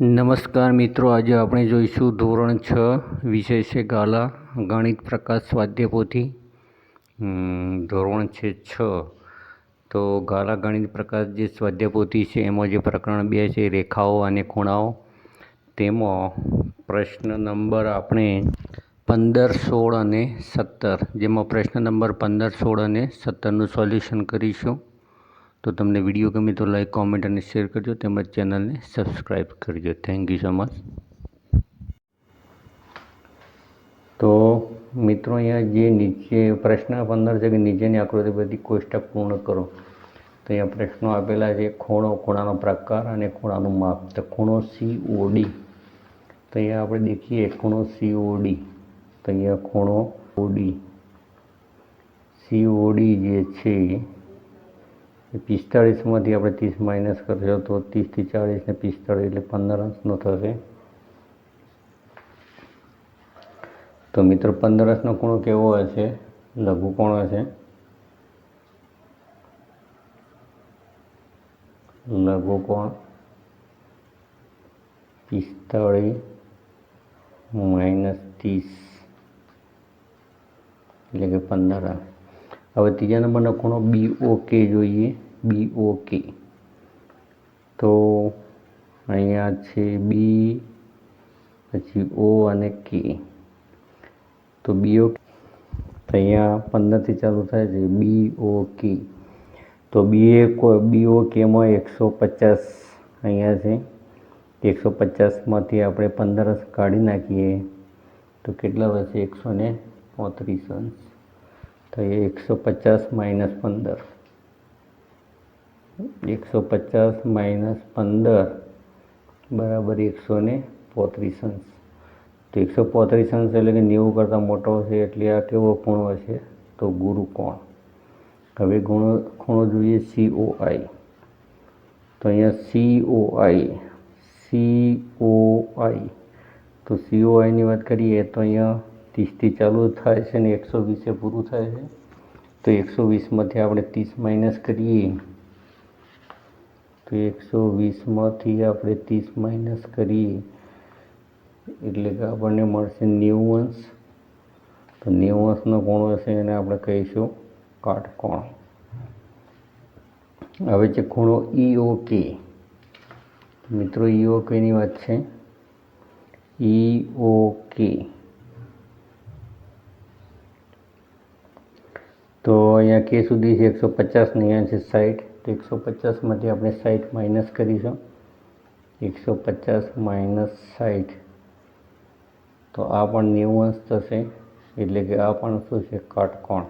નમસ્કાર મિત્રો, આજે આપણે જોઈશું ધોરણ 6 વિષય છે ગાલા ગણિત પ્રકાશ સ્વાધ્યાય પોથી. ધોરણ છે 6. તો ગાલા ગણિત પ્રકાશ જે સ્વાધ્યાય પોથી છે એમાં જે પ્રકરણ 2 છે રેખાઓ અને ખૂણાઓ, તેમાં પ્રશ્ન નંબર આપણે 15, 16 અને 17, જેમાં પ્રશ્ન નંબર 15, 16 અને 17નું સોલ્યુશન કરીશું. તો તમને વિડીયો ગમે તો લાઈક, કોમેન્ટ અને શેર કરજો, તેમજ ચેનલને સબસ્ક્રાઈબ કરજો. Thank you so much. તો મિત્રો, અહીંયા જે નીચે પ્રશ્ન 15 છે કે નીચેની આકૃતિ બધી કોષ્ટક પૂર્ણ કરો. તો અહીંયા પ્રશ્નો આપેલા છે: ખૂણાનો પ્રકાર અને ખૂણાનું માપ. તો ખૂણો COD. તો અહીંયા આપણે દેખીએ ખૂણો COD. તો અહીંયા ખૂણો COD જે છે 45માંથી આપણે 30 માઇનસ કરશો તો 30 થી 40 ને 45 એટલે 15 અંશનો થશે. તો મિત્રો 15 અંશનો ખૂણો કેવો હશે? લઘુકોણ હશે. લઘુકોણ 45 માઇનસ 30 એટલે કે 15 અંશ. હવે ત્રીજા નંબરનો ખૂણો BOK જોઈએ. BOK તો અહીંયા છે B, પછી O અને K. તો BOK તો અહીંયા 15થી ચાલુ થાય છે BOK. તો BOKમાં 150 અહીંયા છે. 150માંથી આપણે 15 અંશ કાઢી નાખીએ તો કેટલા વધશે? 135 અંશ. તો એ 150 માઇનસ 15. 150 માઇનસ 15 બરાબર 135 અંશ. તો 135 અંશ એટલે કે 90 કરતાં મોટો હશે, એટલે આ કેવો ખૂણો હશે? તો ગુરુકોણ. હવે ખૂણો જોઈએ COI. તો અહીંયા COI. તો COIની વાત કરીએ તો અહીંયા 30થી ચાલુ થાય છે ને 120 પૂરું થાય છે. તો 120માંથી આપણે 30 માઇનસ કરીએ તો 120માંથી આપણે 30 માઇનસ કરીએ એટલે કે આપણને મળશે 90 અંશ. તો 90 અંશનો કોણ હશે એને આપણે કહીશું કાટકોણ. હવે છે ખૂણો EOK. મિત્રો EOKની વાત છે. EOK તો અહીંયા K સુધી છે 150 ને અહીંયા છે 60. તો 150માંથી આપણે 60 માઇનસ કરીશું. 150 માઇનસ 60 તો આ પણ 90 અંશ થશે, એટલે કે આ પણ શું છે? કાટકોણ.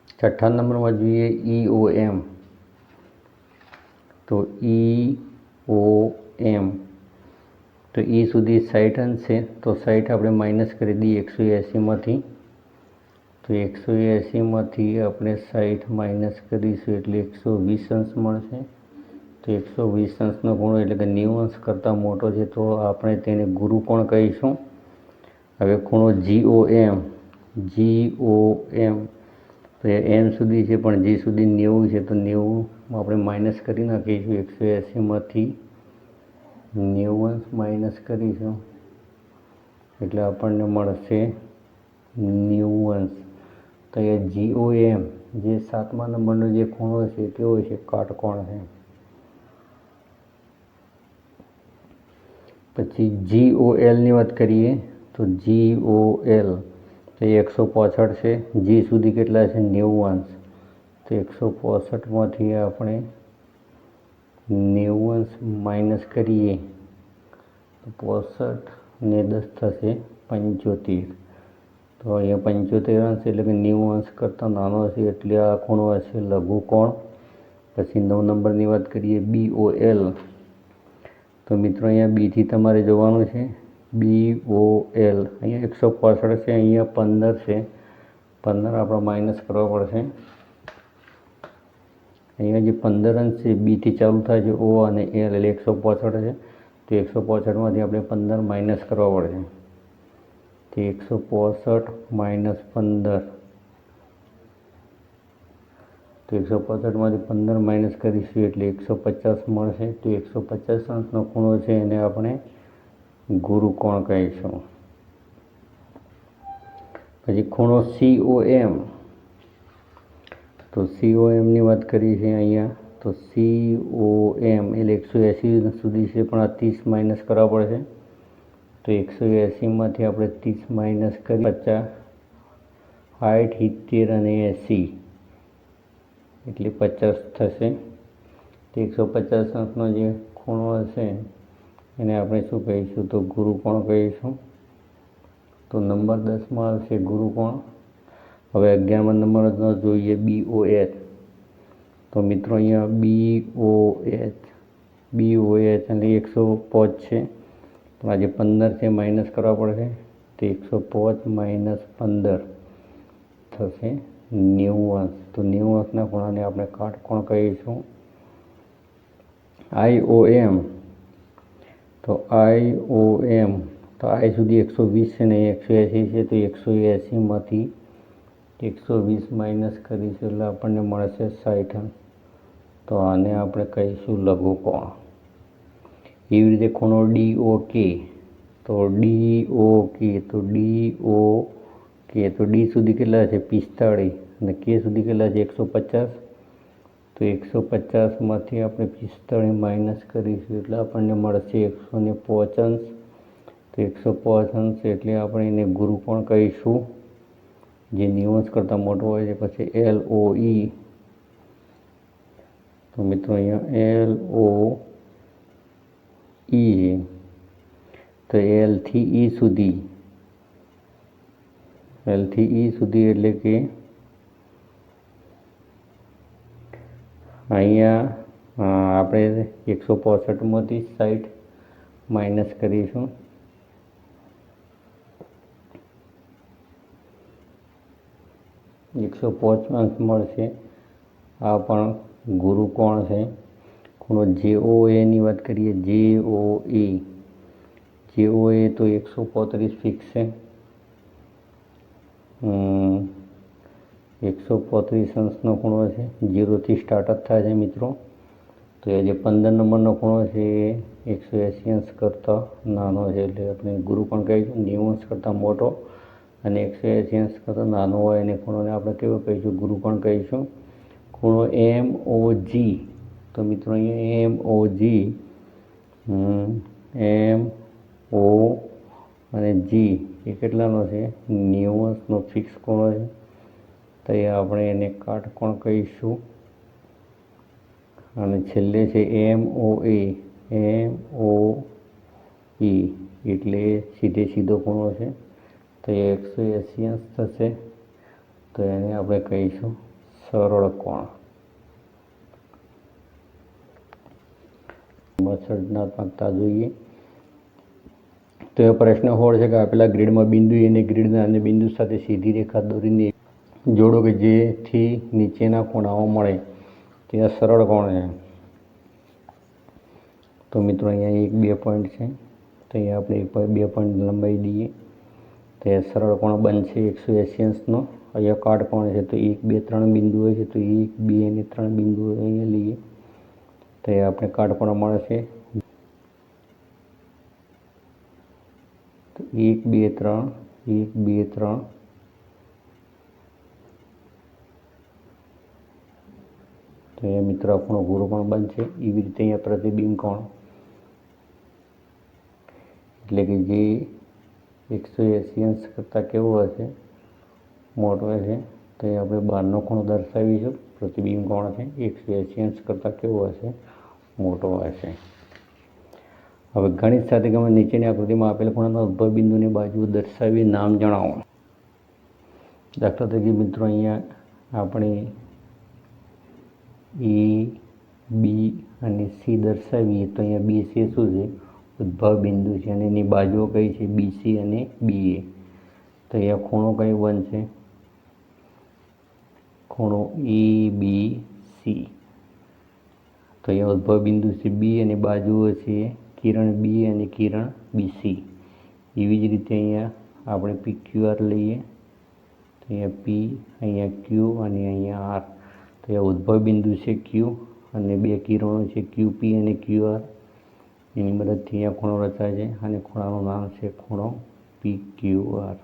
છઠ્ઠા નંબરમાં જોઈએ EOM. તો EOM તો E સુધી 60 અંશ છે. તો 60 આપણે માઇનસ કરી દઈએ 180માંથી. તો 180માંથી આપણે 60 માઇનસ કરીશું એટલે 120 અંશ મળશે. તો 120 અંશનો ખૂણો એટલે કે 90 અંશ કરતાં મોટો છે, તો આપણે તેને ગુરુકોણ કહીશું. હવે ખૂણો GOM. તો એ M સુધી છે પણ G સુધી 90 છે, તો 90 આપણે માઇનસ કરી નાખીશું. 180માંથી 90 અંશ માઇનસ કરીશું એટલે આપણને મળશે 90 અંશ. તો એ GOM જે 7મા નંબરનો જે ખૂણો છે કેવો છે? કાટકોણ છે. પછી GOLની વાત કરીએ તો GOL તો 165 છે. G સુધી કેટલા છે? 90 અંશ. તો 165માંથી આપણે 90 અંશ માઇનસ કરીએ તો 65 ને 10 થશે 75. તો અહીંયા 75 અંશ એટલે કે 90 અંશ કરતાં નાનો હશે, એટલે આ ખૂણો હશે લઘુકોણ. પછી 9 નંબરની વાત કરીએ BOL. તો મિત્રો અહીંયા બીથી તમારે જોવાનું છે. BOL અહીંયા 165 છે, અહીંયા 15 છે. 15 આપણે માઇનસ કરવા પડશે. અહીંયા જે 15 અંશ છે બીથી ચાલુ થાય છે O અને L એટલે 165 છે. તો 165માંથી આપણે 15 માઇનસ કરવા પડશે. તો 165 માઇનસ 15 તો 165માંથી 15 માઇનસ કરીશું એટલે 150 મળશે. તો 150 અંશનો ખૂણો છે એને આપણે ગુરુકોણ કહીશું. પછી ખૂણો COM, તો COMની વાત કરીએ છીએ અહીંયા. તો COM એટલે 180 સુધી છે, પણ આ 30 માઇનસ કરવા પડશે. તો 180માંથી આપણે 30 માઇનસ કરી 50, 60, 70 અને 80 એટલે 50 થશે. તો 150 અંશનો જે ખૂણો હશે એને આપણે શું કહીશું? તો ગુરુકોણ કહીશું. તો નંબર 10માં આવશે ગુરુકોણ. હવે 11મા નંબરનો જોઈએ BOH. તો મિત્રો અહીંયા BOH એટલે 105 છે, પણ આજે 15 છે માઇનસ કરવા પડશે. તો 105 માઇનસ 15 થશે 90 અંશ. તો 90 અંશના ખૂણાને આપણે કાટકોણ કહીશું. IOM, તો IOM તો I સુધી 120 છે ને 180 છે. તો 180માંથી 120 માઇનસ કરીશું એટલે આપણને મળશે 60 અંશ. તો આને આપણે કહીશું લઘુકોણ. એવી રીતે ખૂણો DOK, તો DOK તો D સુધી કેટલા છે? 45 અને K સુધી કેટલા છે? 150. તો 150માંથી આપણે 45 માઇનસ કરીશું એટલે આપણને મળશે 105 અંશ. તો 105 અંશ એટલે આપણે એને ગુરુકોણ કહીશું, જે 90 અંશ કરતાં મોટો હોય છે. પછી LOE, તો મિત્રો અહીંયા LOE તો L થી E સુધી એટલે કે અહીંયા આપણે 165માંથી 60 માઇનસ કરીશું. અંશ મળશે. આ પણ ગુરુકોણ છે. ખૂણો JOAની વાત કરીએ. JOA તો 135 ફિક્સ છે. 135 અંશનો ખૂણો છે. 0થી સ્ટાર્ટ જ થાય છે મિત્રો. તો એ જે 15 નંબરનો ખૂણો છે એ 180 અંશ કરતાં નાનો છે, એટલે આપણે ગુરુકોણ કહીશું. 90 અંશ કરતાં મોટો અને 180 અંશ કરતાં નાનો હોય એને ખૂણોને આપણે કેવો કહીશું? ગુરુકોણ કહીશું. ખૂણો MOG, તો મિત્રો અહીંયા MOG MO અને G એ કેટલાનો છે? 90 અંશનો ફિક્સ ખૂણો છે. તો એ આપણે એને કાટકોણ કહીશું. અને છેલ્લે છે MOE એટલે સીધો ખૂણો છે. તો એ 180 અંશ થશે. તો એને આપણે કહીશું સરળ કોણ. સર્જનાત્મકતા જોઈએ. તો એ પ્રશ્ન હોળ છે કે આપેલા ગ્રીડમાં બિંદુ અને ગ્રીડના અન્ય બિંદુ સાથે સીધી રેખા દોરીને જોડો કે જેથી નીચેના ખૂણાઓ મળે. તે આ સરળ કોણ છે. તો મિત્રો અહીંયા 1, 2 પોઈન્ટ છે. તો અહીંયા આપણે 2 પોઈન્ટ લંબાઈ દઈએ તો એ સરળ કોણ બનશે 180 અંશનો. અહીંયા કાટકોણ છે. તો 1, 2, 3 બિંદુ હોય છે. તો 1, 2 અને 3 બિંદુ અહીંયા લઈએ તો એ આપણે કાટકોણ મળશે. 1, 2, 3 1, 2, 3 તો એ મિત્રો આપણો ગુરુકોણ બનશે. એવી રીતે અહીંયા પ્રતિબિંબ કોણ એટલે કે જે 180 અંશ કરતાં કેવો હશે? મોટો હશે. તો એ આપણે બહારનો ખૂણો દર્શાવીશું. પ્રતિબિંબ કોણ છે 180 અંશ કરતાં કેવો હશે? મોટો હશે. હવે ગણિત સાથે ગમે નીચેની આકૃતિમાં આપેલ ખૂણાના ઉદ્ભવ બિંદુની બાજુ દર્શાવી નામ જણાવો. દાખલા તરીકે મિત્રો અહીંયા આપણે A, B અને C દર્શાવીએ તો અહીંયા BC શું છે? ઉદ્ભવ બિંદુ છે અને એની બાજુઓ કઈ છે? BC અને BA. તો અહીંયા ખૂણો કયો બનશે? ખૂણો ABC. તો અહીંયા ઉદ્ભવ બિંદુ છે B અને બાજુઓ છે કિરણ B અને કિરણ BC. એવી જ રીતે અહીંયા આપણે PQR લઈએ તો અહીંયા P, અહીંયા Q અને અહીંયા R. તો એ ઉદ્ભવ બિંદુ છે ક્યુ અને બે કિરણો છે QP અને QR. એની મદદથી અહીંયા ખૂણો રચાય છે અને ખૂણાનું નામ છે ખૂણો PQR.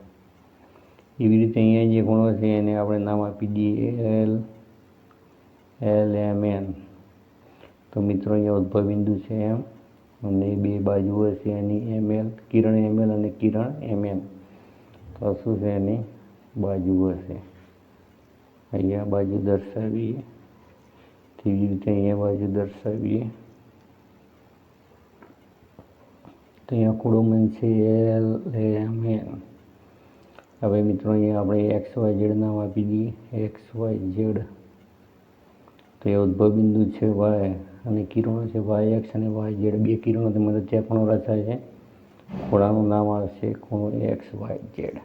એવી રીતે અહીંયા જે ખૂણો છે એને આપણે નામ આપી દઈએ LMN. તો મિત્રો અહીંયા ઉદ્ભવ બિંદુ છે M અને બે બાજુઓ છે એની ML, કિરણ ML અને કિરણ MN. તો શું છે એની બાજુઓ છે, અહીંયા બાજુ દર્શાવીએ તેવી રીતે અહીંયા બાજુ દર્શાવીએ. તો અહીંયા ખૂણો બનશે LMN. હવે મિત્રો અહીંયા આપણે XYZ નામ આપી દઈએ XYZ. તો એ ઉદ્ભવ બિંદુ છે Y અને કિરણો છે YX અને YZ. બે કિરણોની મદદથી આ ખૂણો રચાય છે. ખૂણાનું નામ આવશે ખૂણો XYZ.